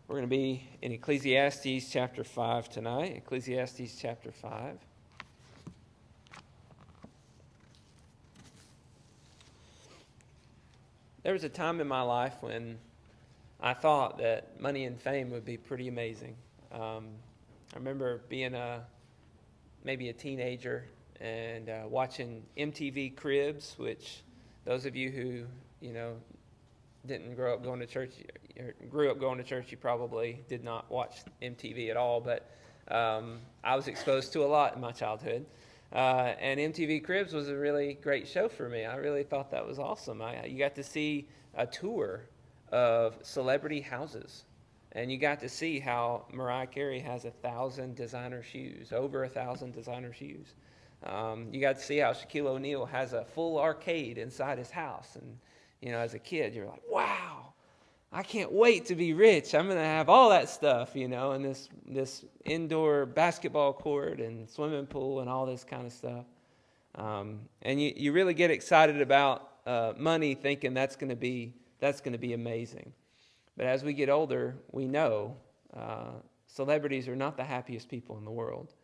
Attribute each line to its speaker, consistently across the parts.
Speaker 1: We're going to be in Ecclesiastes chapter 5 tonight. Ecclesiastes chapter 5. There was a time in my life when I thought that money and fame would be pretty amazing. I remember being maybe a teenager and watching MTV Cribs, which those of you who, didn't grow up going to church, or grew up going to church, you probably did not watch MTV at all, but I was exposed to a lot in my childhood. And MTV Cribs was a really great show for me. I really thought that was awesome. You got to see a tour of celebrity houses. And you got to see how Mariah Carey has 1,000 designer shoes, over 1,000 designer shoes. You got to see how Shaquille O'Neal has a full arcade inside his house. And, as a kid, you're like, wow, I can't wait to be rich. I'm going to have all that stuff, and this indoor basketball court and swimming pool and all this kind of stuff. And you really get excited about money, thinking that's going to be amazing. But as we get older, we know celebrities are not the happiest people in the world.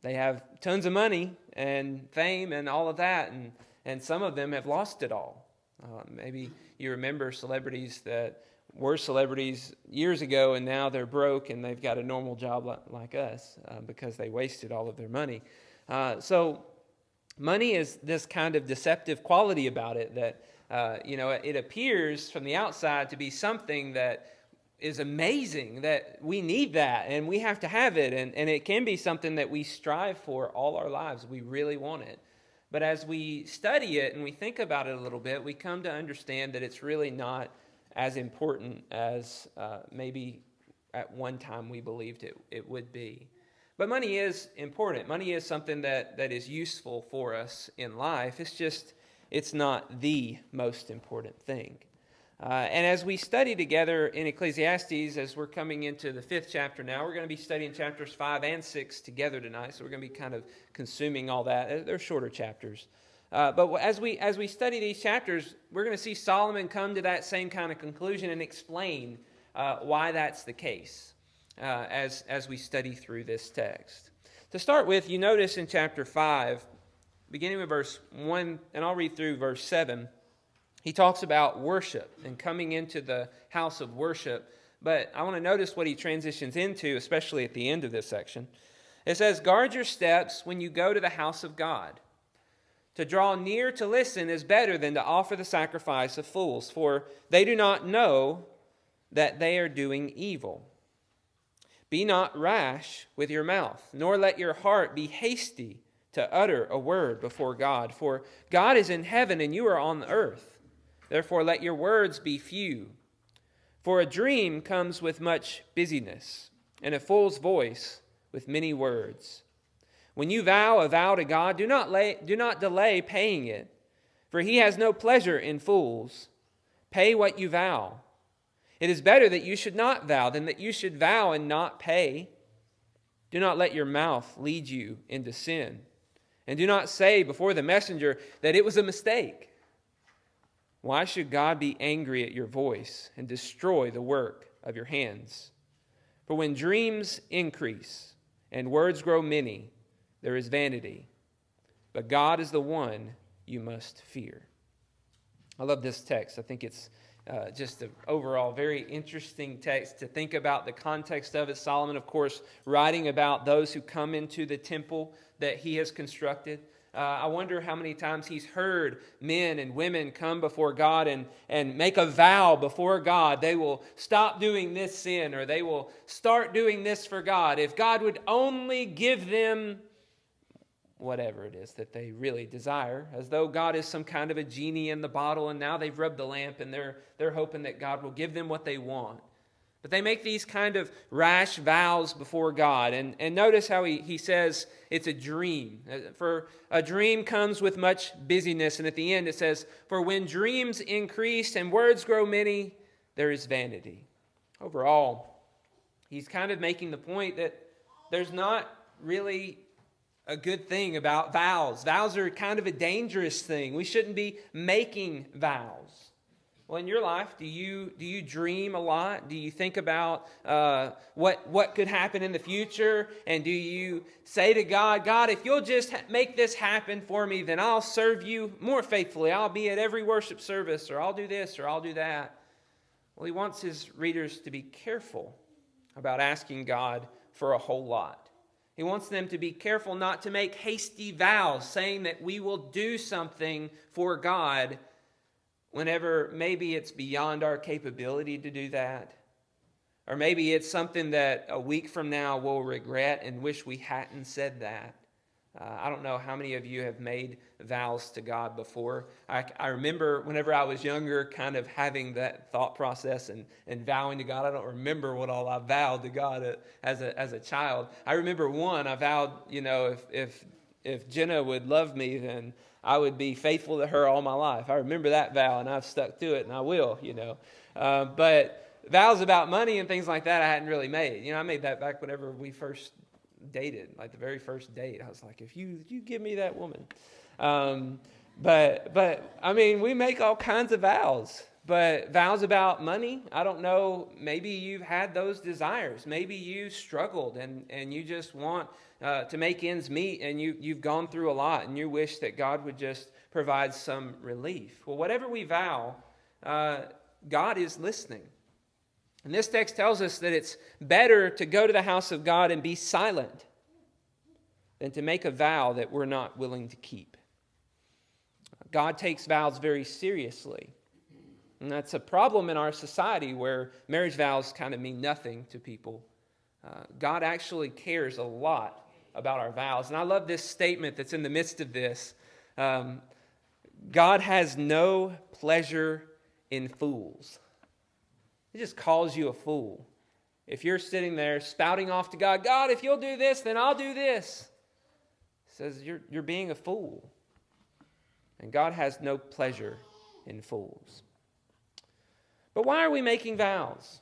Speaker 1: They have tons of money and fame and all of that, and some of them have lost it all. Maybe you remember celebrities that were celebrities years ago, and now they're broke and they've got a normal job like us because they wasted all of their money. So money is this kind of deceptive quality about it that, it appears from the outside to be something that is amazing, that we need that and we have to have it. And it can be something that we strive for all our lives. We really want it. But as we study it and we think about it a little bit, we come to understand that it's really not as important as maybe at one time we believed it would be. But money is important. Money is something that is useful for us in life. It's not the most important thing. And as we study together in Ecclesiastes, as we're coming into the 5th chapter now, we're going to be studying chapters 5 and 6 together tonight. So we're going to be kind of consuming all that. They're shorter chapters. But as we study these chapters, we're going to see Solomon come to that same kind of conclusion and explain why that's the case as we study through this text. To start with, you notice in chapter 5, beginning with verse 1, and I'll read through verse 7, he talks about worship and coming into the house of worship. But I want to notice what he transitions into, especially at the end of this section. It says, "Guard your steps when you go to the house of God. To draw near to listen is better than to offer the sacrifice of fools, for they do not know that they are doing evil. Be not rash with your mouth, nor let your heart be hasty to utter a word before God. For God is in heaven and you are on the earth. Therefore let your words be few. For a dream comes with much busyness, and a fool's voice with many words. When you vow a vow to God, do not delay paying it, for he has no pleasure in fools. Pay what you vow. It is better that you should not vow than that you should vow and not pay. Do not let your mouth lead you into sin, and do not say before the messenger that it was a mistake. Why should God be angry at your voice and destroy the work of your hands? For when dreams increase and words grow many, there is vanity. But God is the one you must fear." I love this text. I think it's just an overall very interesting text to think about the context of it. Solomon, of course, writing about those who come into the temple that he has constructed. I wonder how many times he's heard men and women come before God and make a vow before God. They will stop doing this sin, or they will start doing this for God. If God would only give them whatever it is that they really desire, as though God is some kind of a genie in the bottle, and now they've rubbed the lamp and they're hoping that God will give them what they want. But they make these kind of rash vows before God. And notice how he says it's a dream. For a dream comes with much busyness. And at the end it says, for when dreams increase and words grow many, there is vanity. Overall, he's kind of making the point that there's not really a good thing about vows. Vows are kind of a dangerous thing. We shouldn't be making vows. Well, in your life, do you dream a lot? Do you think about what could happen in the future? And do you say to God, God, if you'll just make this happen for me, then I'll serve you more faithfully. I'll be at every worship service, or I'll do this, or I'll do that. Well, he wants his readers to be careful about asking God for a whole lot. He wants them to be careful not to make hasty vows, saying that we will do something for God whenever maybe it's beyond our capability to do that. Or maybe it's something that a week from now we'll regret and wish we hadn't said that. I don't know how many of you have made vows to God before. I remember whenever I was younger kind of having that thought process and vowing to God. I don't remember what all I vowed to God as a child. I remember one, I vowed, if Jenna would love me, then I would be faithful to her all my life. I remember that vow, and I've stuck to it, and I will, But vows about money and things like that I hadn't really made. I made that back whenever we first dated, like the very first date. I was like, if you give me that woman. But I mean, we make all kinds of vows. But vows about money, I don't know, maybe you've had those desires. Maybe you struggled and you just want to make ends meet, and you've gone through a lot, and you wish that God would just provide some relief. Well, whatever we vow, God is listening. And this text tells us that it's better to go to the house of God and be silent than to make a vow that we're not willing to keep. God takes vows very seriously. And that's a problem in our society where marriage vows kind of mean nothing to people. God actually cares a lot about our vows. And I love this statement that's in the midst of this. God has no pleasure in fools. He just calls you a fool. If you're sitting there spouting off to God, God, if you'll do this, then I'll do this. He says you're being a fool. And God has no pleasure in fools. But why are we making vows?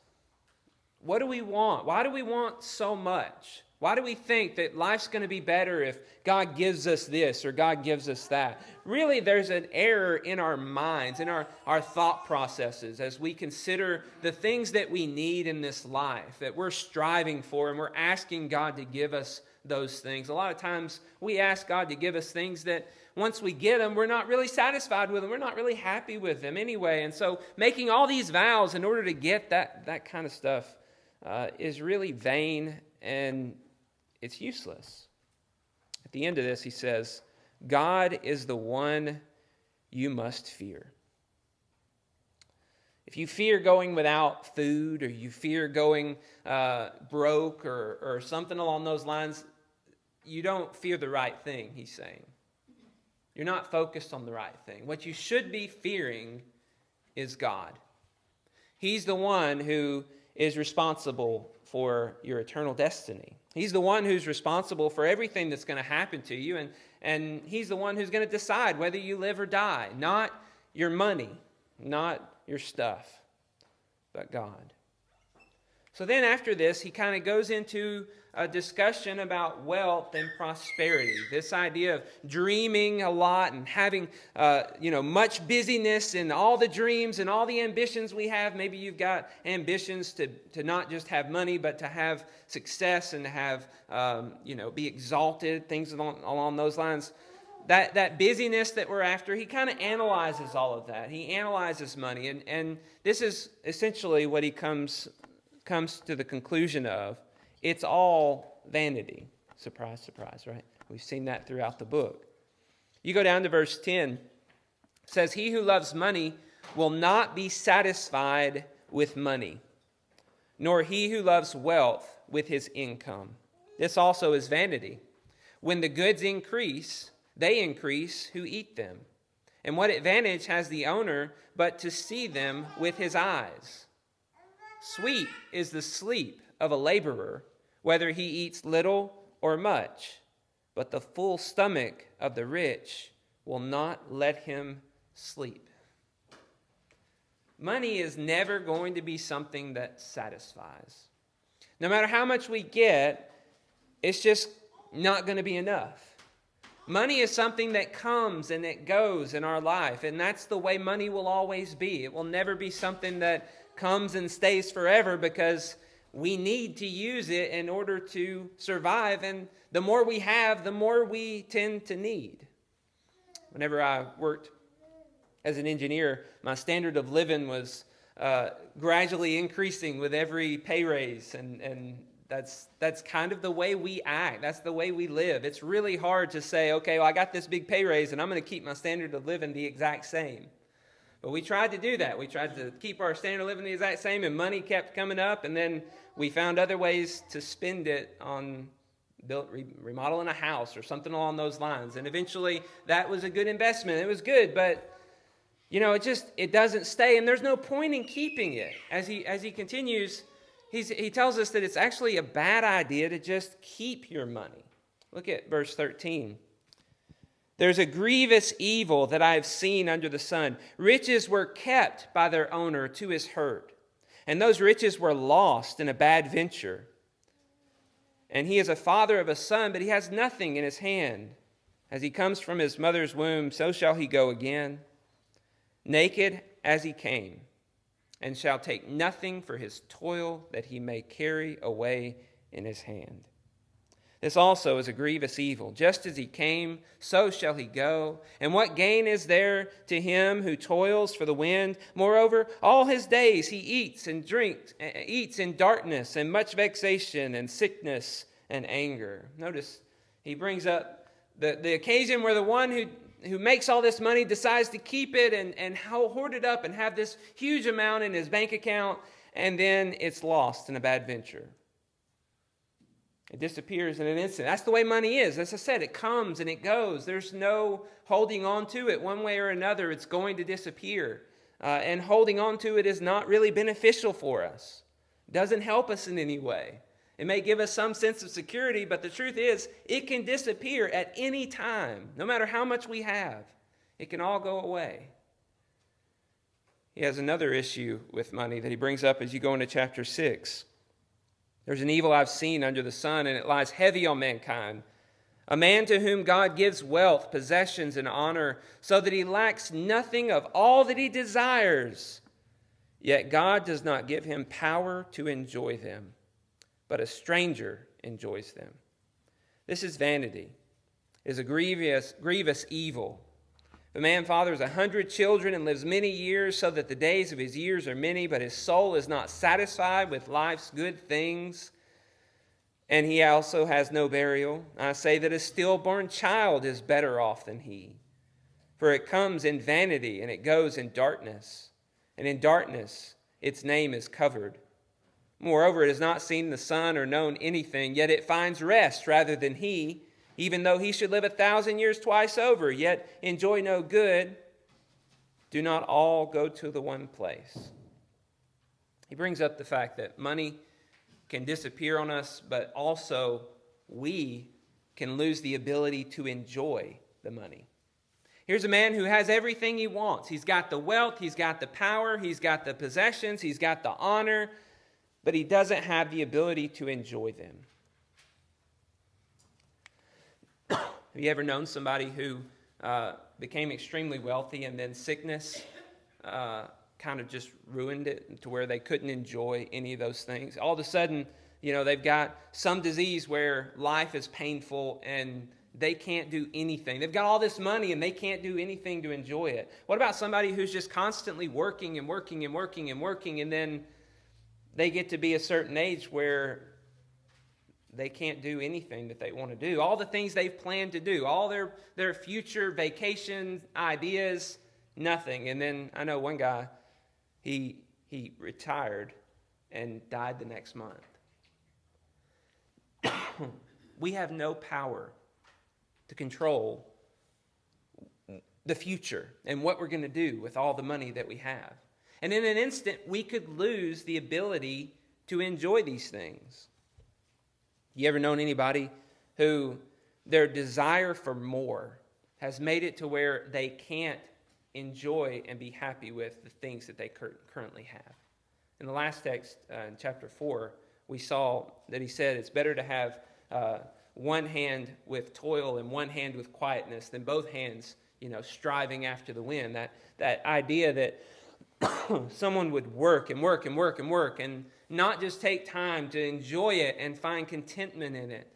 Speaker 1: What do we want? Why do we want so much? Why do we think that life's going to be better if God gives us this or God gives us that? Really, there's an error in our minds, in our thought processes as we consider the things that we need in this life, that we're striving for, and we're asking God to give us those things. A lot of times we ask God to give us things that once we get them, we're not really satisfied with them. We're not really happy with them anyway. And so making all these vows in order to get that kind of stuff is really vain, and it's useless. At the end of this, he says, God is the one you must fear. If you fear going without food, or you fear going broke, or something along those lines, you don't fear the right thing, he's saying. You're not focused on the right thing. What you should be fearing is God. He's the one who is responsible for your eternal destiny. He's the one who's responsible for everything that's going to happen to you, and he's the one who's going to decide whether you live or die. Not your money, not your stuff, but God. So then after this, he kind of goes into a discussion about wealth and prosperity. This idea of dreaming a lot and having much busyness and all the dreams and all the ambitions we have. Maybe you've got ambitions to not just have money, but to have success and to have be exalted, things along those lines. That busyness that we're after, he kind of analyzes all of that. He analyzes money, and this is essentially what he comes to the conclusion of. It's all vanity. Surprise, surprise, right? We've seen that throughout the book. You go down to verse 10. It says, he who loves money will not be satisfied with money, nor he who loves wealth with his income. This also is vanity. When the goods increase, they increase who eat them. And what advantage has the owner but to see them with his eyes? Sweet is the sleep of a laborer, whether he eats little or much, but the full stomach of the rich will not let him sleep. Money is never going to be something that satisfies. No matter how much we get, it's just not going to be enough. Money is something that comes and it goes in our life, and that's the way money will always be. It will never be something that comes and stays forever, because we need to use it in order to survive, and the more we have, the more we tend to need. Whenever I worked as an engineer, my standard of living was gradually increasing with every pay raise, and that's kind of the way we act. That's the way we live. It's really hard to say, okay, well, I got this big pay raise, and I'm going to keep my standard of living the exact same. But we tried to do that. We tried to keep our standard of living the exact same, and money kept coming up, and then we found other ways to spend it on remodeling a house or something along those lines. And eventually, that was a good investment. It was good, but it doesn't stay, and there's no point in keeping it. As he continues, he tells us that it's actually a bad idea to just keep your money. Look at verse 13. There's a grievous evil that I have seen under the sun. Riches were kept by their owner to his hurt, and those riches were lost in a bad venture. And he is a father of a son, but he has nothing in his hand. As he comes from his mother's womb, so shall he go again, naked as he came, and shall take nothing for his toil that he may carry away in his hand. This also is a grievous evil. Just as he came, so shall he go. And what gain is there to him who toils for the wind? Moreover, all his days he eats and drinks, eats in darkness and much vexation and sickness and anger. Notice he brings up the occasion where the one who makes all this money decides to keep it and hoard it up and have this huge amount in his bank account, and then it's lost in a bad venture. It disappears in an instant. That's the way money is. As I said, it comes and it goes. There's no holding on to it one way or another. It's going to disappear. And holding on to it is not really beneficial for us. It doesn't help us in any way. It may give us some sense of security, but the truth is, it can disappear at any time. No matter how much we have, it can all go away. He has another issue with money that he brings up as you go into chapter 6. There's an evil I've seen under the sun, and it lies heavy on mankind. A man to whom God gives wealth, possessions, and honor, so that he lacks nothing of all that he desires. Yet God does not give him power to enjoy them, but a stranger enjoys them. This is vanity. It is a grievous evil. If a man fathers 100 children and lives many years, so that the days of his years are many, but his soul is not satisfied with life's good things, and he also has no burial, I say that a stillborn child is better off than he. For it comes in vanity, and it goes in darkness, and in darkness its name is covered. Moreover, it has not seen the sun or known anything, yet it finds rest rather than he, even though he should live 1,000 years twice over, yet enjoy no good. Do not all go to the one place. He brings up the fact that money can disappear on us, but also we can lose the ability to enjoy the money. Here's a man who has everything he wants. He's got the wealth, he's got the power, he's got the possessions, he's got the honor, but he doesn't have the ability to enjoy them. Have you ever known somebody who became extremely wealthy and then sickness kind of just ruined it to where they couldn't enjoy any of those things? All of a sudden, they've got some disease where life is painful and they can't do anything. They've got all this money and they can't do anything to enjoy it. What about somebody who's just constantly working and working and working and working, and then they get to be a certain age where they can't do anything that they want to do? All the things they've planned to do, all their future vacation ideas, nothing. And then I know one guy, he retired and died the next month. We have no power to control the future and what we're going to do with all the money that we have. And in an instant, we could lose the ability to enjoy these things. You ever known anybody who their desire for more has made it to where they can't enjoy and be happy with the things that they currently have? In the last text, in chapter 4, we saw that he said it's better to have one hand with toil and one hand with quietness, then both hands, striving after the wind. That idea that someone would work and work and work and work and not just take time to enjoy it and find contentment in it.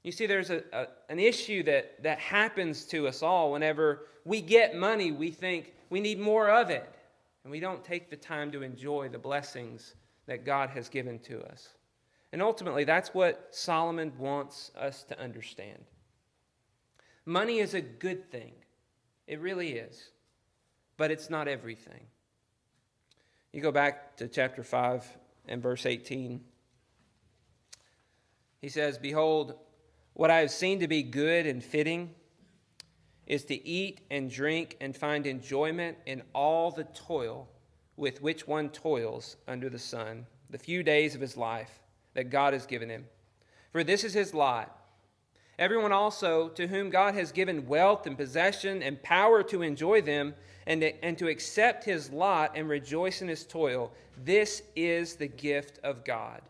Speaker 1: You see, there's an issue that happens to us all. Whenever we get money, we think we need more of it, and we don't take the time to enjoy the blessings that God has given to us. And ultimately, that's what Solomon wants us to understand. Money is a good thing. It really is. But it's not everything. You go back to chapter 5 and verse 18. He says, "Behold, what I have seen to be good and fitting is to eat and drink and find enjoyment in all the toil with which one toils under the sun, the few days of his life that God has given him. For this is his lot. Everyone also to whom God has given wealth and possession and power to enjoy them and to accept his lot and rejoice in his toil, this is the gift of God.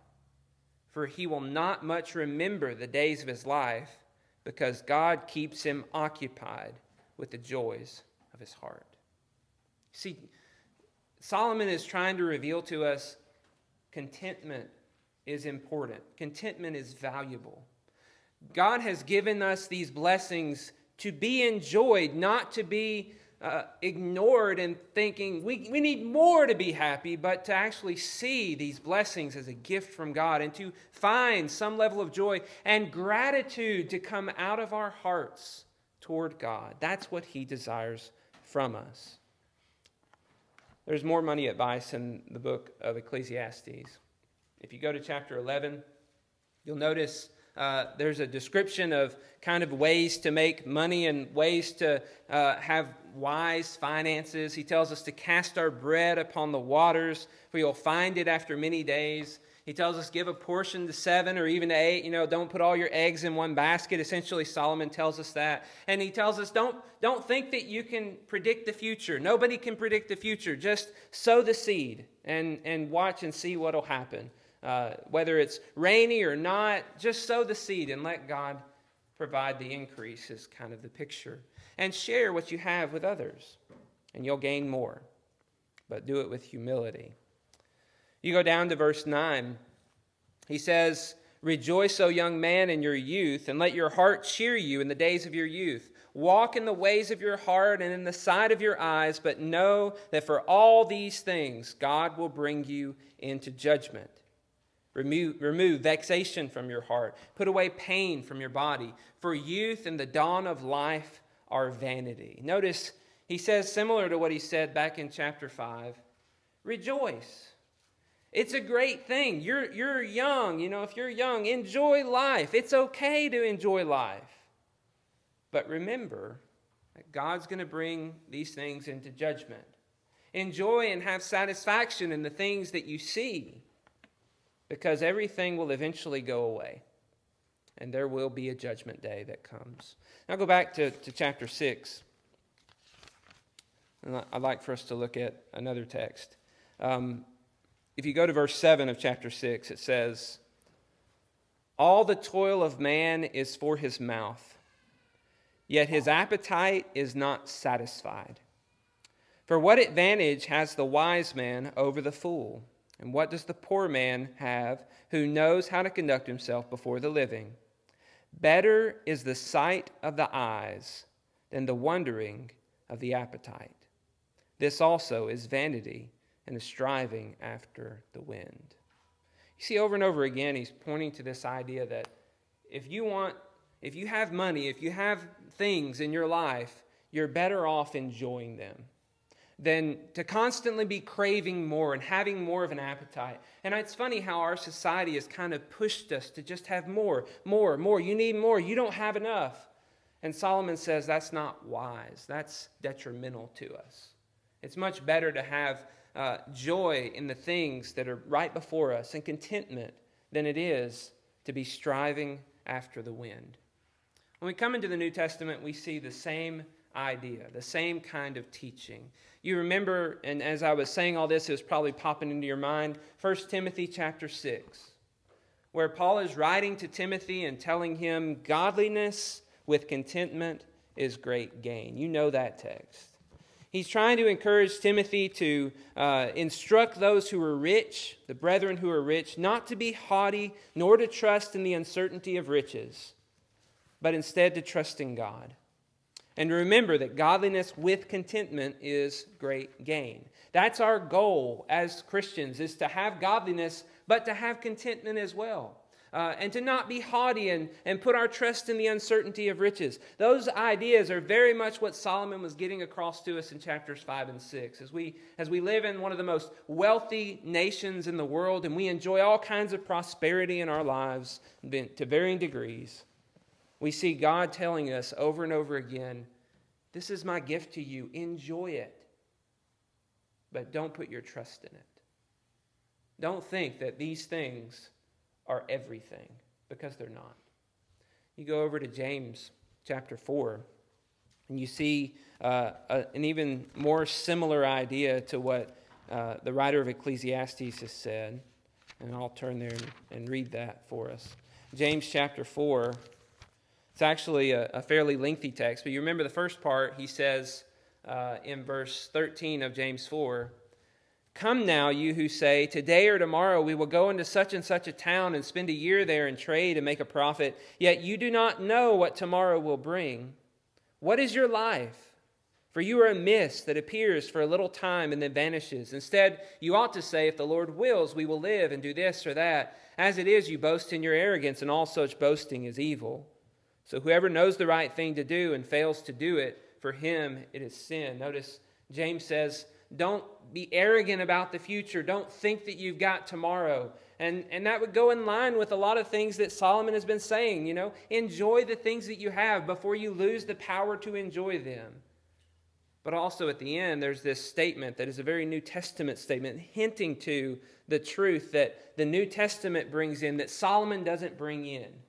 Speaker 1: For he will not much remember the days of his life, because God keeps him occupied with the joys of his heart." See, Solomon is trying to reveal to us contentment is important. Contentment is valuable. God has given us these blessings to be enjoyed, not to be ignored and thinking we need more to be happy, but to actually see these blessings as a gift from God and to find some level of joy and gratitude to come out of our hearts toward God. That's what he desires from us. There's more money advice in the book of Ecclesiastes. If you go to chapter 11, you'll notice there's a description of kind of ways to make money and ways to have wise finances. He tells us to cast our bread upon the waters, for you'll find it after many days. He tells us give a portion to 7 or even to 8. Don't put all your eggs in one basket. Essentially, Solomon tells us that. And he tells us don't think that you can predict the future. Nobody can predict the future. Just sow the seed and watch and see what will happen. Whether it's rainy or not, just sow the seed and let God provide the increase is kind of the picture. And share what you have with others, and you'll gain more. But do it with humility. You go down to verse 9. He says, "Rejoice, O young man, in your youth, and let your heart cheer you in the days of your youth. Walk in the ways of your heart and in the sight of your eyes, but know that for all these things God will bring you into judgment. Remove vexation from your heart. Put away pain from your body. For youth and the dawn of life are vanity." Notice he says, similar to what he said back in chapter 5, rejoice. It's a great thing. You're young. If you're young, enjoy life. It's okay to enjoy life. But remember that God's going to bring these things into judgment. Enjoy and have satisfaction in the things that you see, because everything will eventually go away, and there will be a judgment day that comes. Now go back to chapter 6. And I'd like for us to look at another text. If you go to verse 7 of chapter 6, it says, "All the toil of man is for his mouth, yet his appetite is not satisfied. For what advantage has the wise man over the fool? And what does the poor man have who knows how to conduct himself before the living? Better is the sight of the eyes than the wondering of the appetite. This also is vanity and the striving after the wind." You see, over and over again, he's pointing to this idea that if you have money, if you have things in your life, you're better off enjoying them than to constantly be craving more and having more of an appetite. And it's funny how our society has kind of pushed us to just have more. You need more. You don't have enough. And Solomon says that's not wise. That's detrimental to us. It's much better to have joy in the things that are right before us and contentment than it is to be striving after the wind. When we come into the New Testament, we see the same idea, the same kind of teaching. You remember, and as I was saying all this, it was probably popping into your mind, 1 Timothy chapter 6. where Paul is writing to Timothy and telling him godliness with contentment is great gain. You know that text. He's trying to encourage Timothy to instruct those who are rich, the brethren who are rich, not to be haughty, nor to trust in the uncertainty of riches, but instead to trust in God. And to remember that godliness with contentment is great gain. That's our goal as Christians, is to have godliness, but to have contentment as well. And to not be haughty and put our trust in the uncertainty of riches. Those ideas are very much what Solomon was getting across to us in chapters 5 and 6. As we live in one of the most wealthy nations in the world, and we enjoy all kinds of prosperity in our lives to varying degrees, we see God telling us over and over again, this is my gift to you, enjoy it. But don't put your trust in it. Don't think that these things are everything, because they're not. You go over to James chapter 4, and you see an even more similar idea to what the writer of Ecclesiastes has said. And I'll turn there and read that for us. James chapter 4, it's actually a fairly lengthy text, but you remember the first part, he says in verse 13 of James 4, "Come now, you who say, today or tomorrow we will go into such and such a town and spend a year there and trade and make a profit, yet you do not know what tomorrow will bring. What is your life? For you are a mist that appears for a little time and then vanishes. Instead, you ought to say, if the Lord wills, we will live and do this or that. As it is, you boast in your arrogance, and all such boasting is evil. So whoever knows the right thing to do and fails to do it, for him it is sin." Notice James says, don't be arrogant about the future. Don't think that you've got tomorrow. And that would go in line with a lot of things that Solomon has been saying. You know, enjoy the things that you have before you lose the power to enjoy them. But also at the end, there's this statement that is a very New Testament statement, hinting to the truth that the New Testament brings in that Solomon doesn't bring in.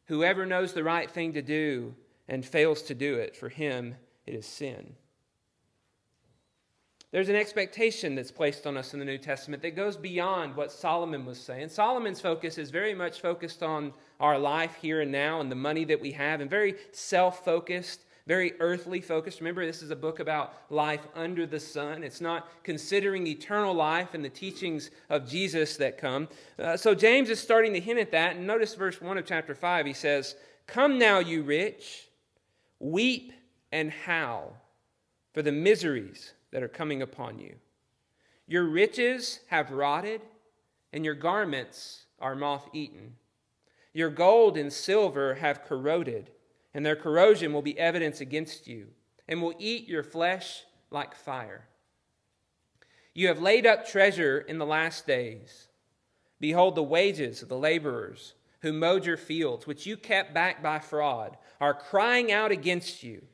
Speaker 1: Whoever knows the right thing to do and fails to do it, for him it is sin. There's an expectation that's placed on us in the New Testament that goes beyond what Solomon was saying. Solomon's focus is very much focused on our life here and now and the money that we have, and very self-focused, very earthly focused. Remember, this is a book about life under the sun. It's not considering eternal life and the teachings of Jesus that come. So James is starting to hint at that. And notice verse 1 of chapter 5. He says, "Come now, you rich, weep and howl for the miseries that are coming upon you. Your riches have rotted, and your garments are moth-eaten. Your gold and silver have corroded, and their corrosion will be evidence against you, and will eat your flesh like fire. You have laid up treasure in the last days. Behold, the wages of the laborers who mowed your fields, which you kept back by fraud, are crying out against you.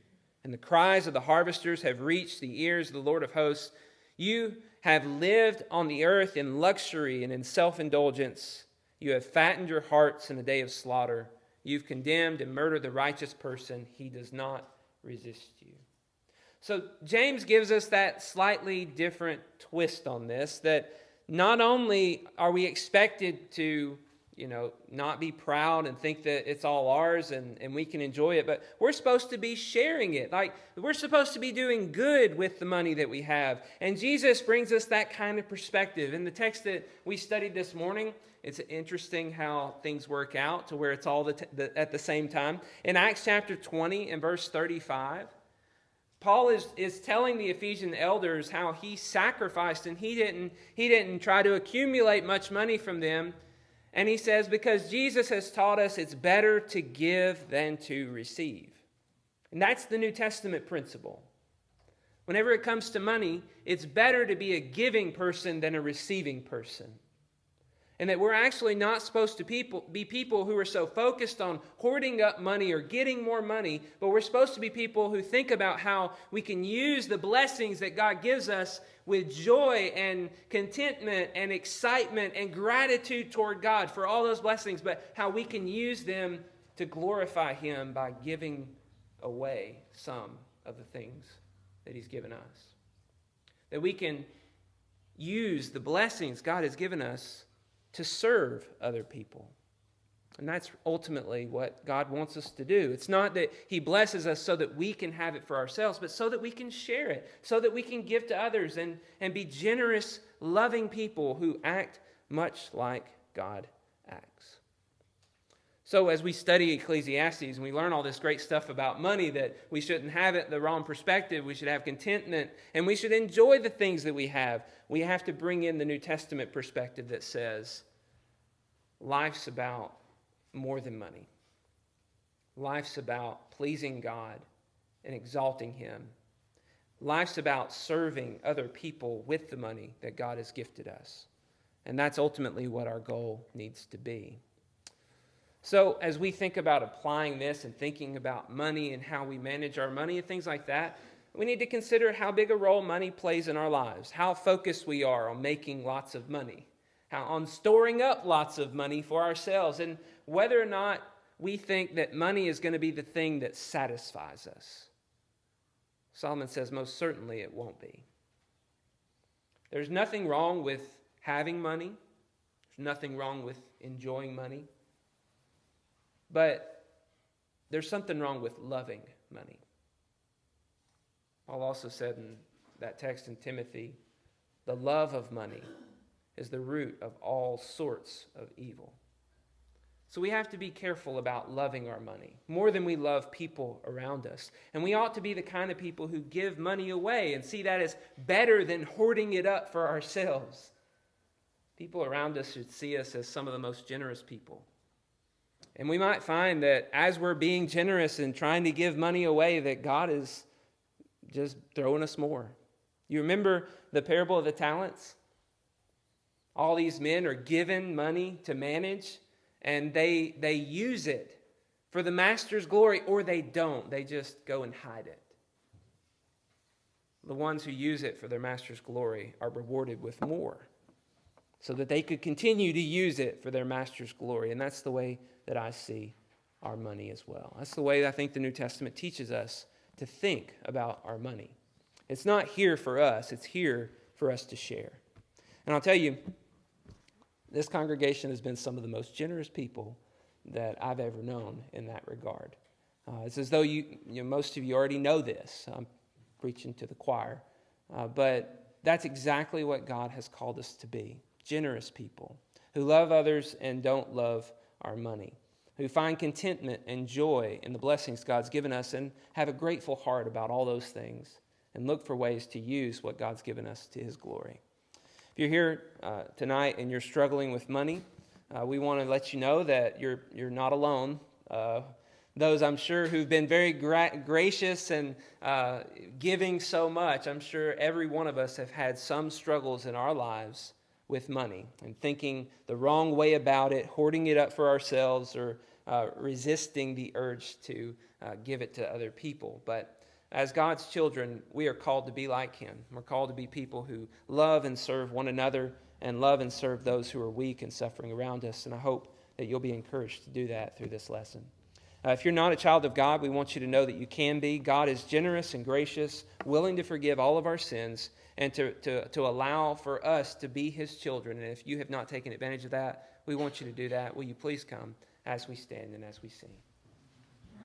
Speaker 1: And the cries of the harvesters have reached the ears of the Lord of hosts. You have lived on the earth in luxury and in self-indulgence. You have fattened your hearts in a day of slaughter. You've condemned and murdered the righteous person. He does not resist you." So James gives us that slightly different twist on this, that not only are we expected to not be proud and think that it's all ours and we can enjoy it, but we're supposed to be sharing it. Like, we're supposed to be doing good with the money that we have. And Jesus brings us that kind of perspective. In the text that we studied this morning, it's interesting how things work out to where it's all at the same time. In Acts chapter 20 and verse 35, Paul is telling the Ephesian elders how he sacrificed, and he didn't try to accumulate much money from them. And he says, because Jesus has taught us it's better to give than to receive. And that's the New Testament principle. Whenever it comes to money, it's better to be a giving person than a receiving person. And that we're actually not supposed to be people who are so focused on hoarding up money or getting more money, but we're supposed to be people who think about how we can use the blessings that God gives us with joy and contentment and excitement and gratitude toward God for all those blessings, but how we can use them to glorify Him by giving away some of the things that He's given us. That we can use the blessings God has given us to serve other people. And that's ultimately what God wants us to do. It's not that he blesses us so that we can have it for ourselves, but so that we can share it, so that we can give to others and be generous, loving people who act much like God acts. So as we study Ecclesiastes and we learn all this great stuff about money, that we shouldn't have it the wrong perspective, we should have contentment, and we should enjoy the things that we have to bring in the New Testament perspective that says life's about more than money. Life's about pleasing God and exalting him. Life's about serving other people with the money that God has gifted us. And that's ultimately what our goal needs to be. So as we think about applying this and thinking about money and how we manage our money and things like that, we need to consider how big a role money plays in our lives, how focused we are on making lots of money, on storing up lots of money for ourselves, and whether or not we think that money is going to be the thing that satisfies us. Solomon says most certainly it won't be. There's nothing wrong with having money. There's nothing wrong with enjoying money. But there's something wrong with loving money. Paul also said in that text in Timothy, the love of money is the root of all sorts of evil. So we have to be careful about loving our money more than we love people around us. And we ought to be the kind of people who give money away and see that as better than hoarding it up for ourselves. People around us should see us as some of the most generous people. And we might find that as we're being generous and trying to give money away, that God is just throwing us more. You remember the parable of the talents? All these men are given money to manage, and they use it for the master's glory, or they don't. They just go and hide it. The ones who use it for their master's glory are rewarded with more, so that they could continue to use it for their master's glory. And that's the way that I see our money as well. That's the way I think the New Testament teaches us to think about our money. It's not here for us. It's here for us to share. And I'll tell you, this congregation has been some of the most generous people that I've ever known in that regard. It's as though most of you already know this. I'm preaching to the choir. But that's exactly what God has called us to be. Generous people who love others and don't love our money, who find contentment and joy in the blessings God's given us and have a grateful heart about all those things and look for ways to use what God's given us to his glory. If you're here tonight and you're struggling with money, we want to let you know that you're not alone. Those, I'm sure, who've been very gracious and giving so much, I'm sure every one of us have had some struggles in our lives with money and thinking the wrong way about it, hoarding it up for ourselves, or resisting the urge to give it to other people. But as God's children, we are called to be like him. We're called to be people who love and serve one another and love and serve those who are weak and suffering around us. And I hope that you'll be encouraged to do that through this lesson. If you're not a child of God, we want you to know that you can be. God is generous and gracious, willing to forgive all of our sins and to allow for us to be his children. And if you have not taken advantage of that, we want you to do that. Will you please come as we stand and as we sing?